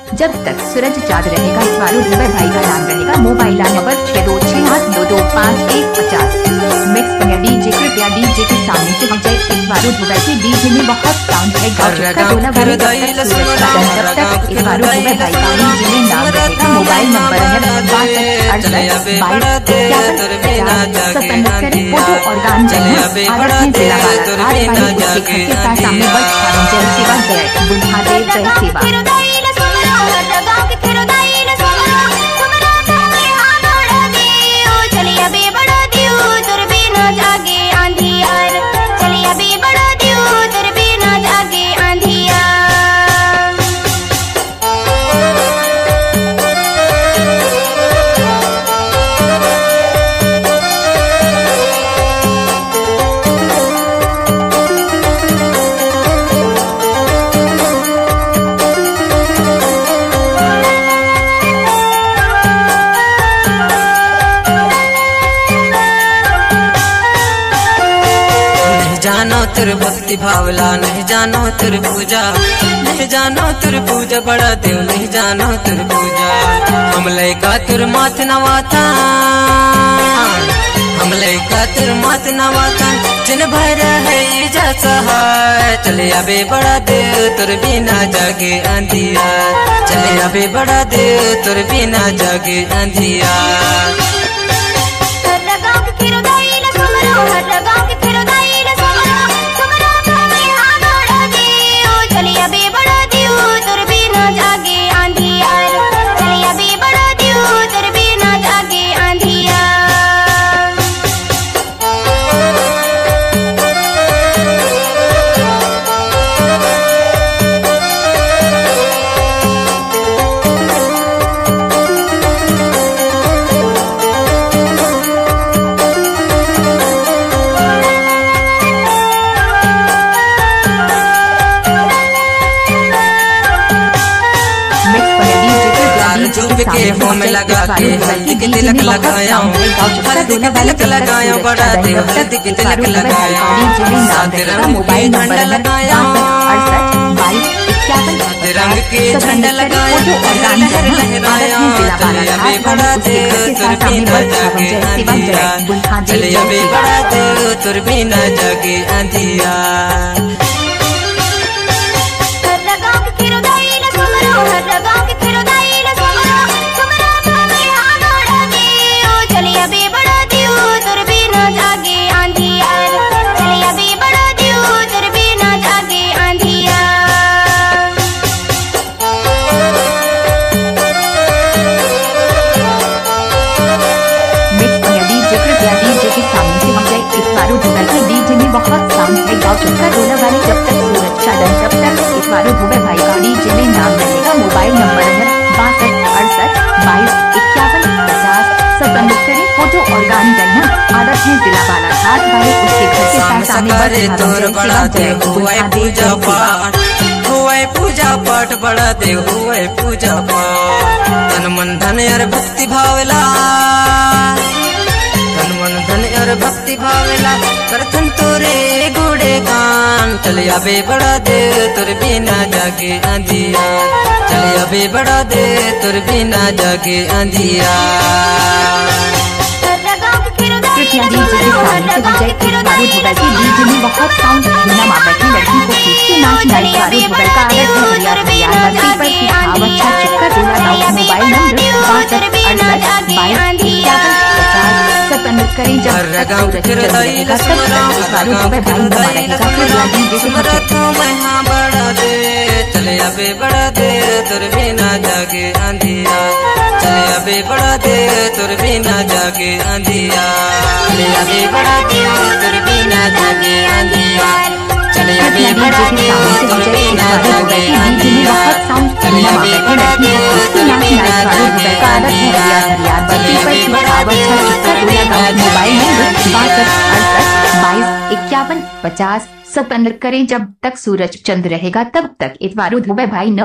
जब तक सूरज चाँद रहेगा इतवारू दुबे भाई का नाम रहेगा। Mobile number 6268225150। मिक्स पर डीजे कृपया डीजे के सामने से हम जाए। इतवारू दुबे के डीजे में बहुत साउंड है। इतवारू दुबे भाई का डीजे में नाम रहेगा। मोबाइल नंबर है 6268225150। फोटो और गान जिला सामने बस जय सेवा जय बुल्हादेव जय सेवा। जानो तेरे भक्ति भावला, नहीं जानो तेरे पूजा, नहीं जानो तेरे पूजा बड़ा देव, नहीं जानो तेरे पूजा। हमले का तेरे माथ नवाता, हमले का तेरे माथ नवाता, जिन भर है जैसा है। चले अबे बड़ा देव तेरे बिना जागे आंधिया, चले अबे बड़ा देव तेरे बिना जागे आंधिया। के होम लगा के हल्दी के तिलक लगाया हूँ, हल्दी के तिलक लगाया बड़ा देव, हल्दी के तिलक लगाया सात रंग के झंडा लगाया, रंग के झंडा लगाया लहर लहराया। चले अबे बड़ा देव तुर बिना जागे आंधिया, चले अबे बड़ा देव तुर बिना जागे आंधिया। बहुत साउंड है। गाँव चुपका डोला वाले जब तक सूरज चाँद तब तक इतवारू दुबे भाई का डीजे में नाम रहेगा। मोबाइल नंबर है 6268225150। संपर्क करें। फोटो और गान करना आदत है जिला बालाघाट वाले उसके घर के सामने पूजा पाठ हुए पूजा पाठ बड़ा देव हुए पूजा पाठ। तन मन धन यार भक्ति भावला, तन मन धन और भक्ति भावला करथन तोरे गुड़े गान। चले अबे बड़ा देव तुर बिना जागे आंधिया, चले अबे बड़ा देव तुर बिना जागे आंधिया। कृपया डीजे के सामने से विजय इतवारू दुबे के डीजे में बहुत साउंड बिना माँ बैठी लड़की को खींच के नाचना। इतवारू दुबे का आदत है हरियार हरियार बस्ती पर की आवच्छा चुपका डोला गाँव। Mobile number 6268225150। संपर्क करें। जब तक सूरज चलेगा तब तक इतवारू दुबे भाई नवा रहेगा। कृपया डीजे से चले अबे बड़ा देव तुर बिना जागे आंधिया, चले अबे बड़ा देव तुर बिना जागे आंधिया, चले अबे बड़ा देव तुर बिना जागे आंधिया, चले अबे बड़ा देव तुर बिना जागे आंधिया, चले अबे बड़ा देव तुर बिना जागे आंधिया, चले अबे बड़ा देव तुर बिना जागे आंधिया। 6268225150। संपर्क करें। जब तक सूरज चंद रहेगा तब तक इतवारू दुबे भाई न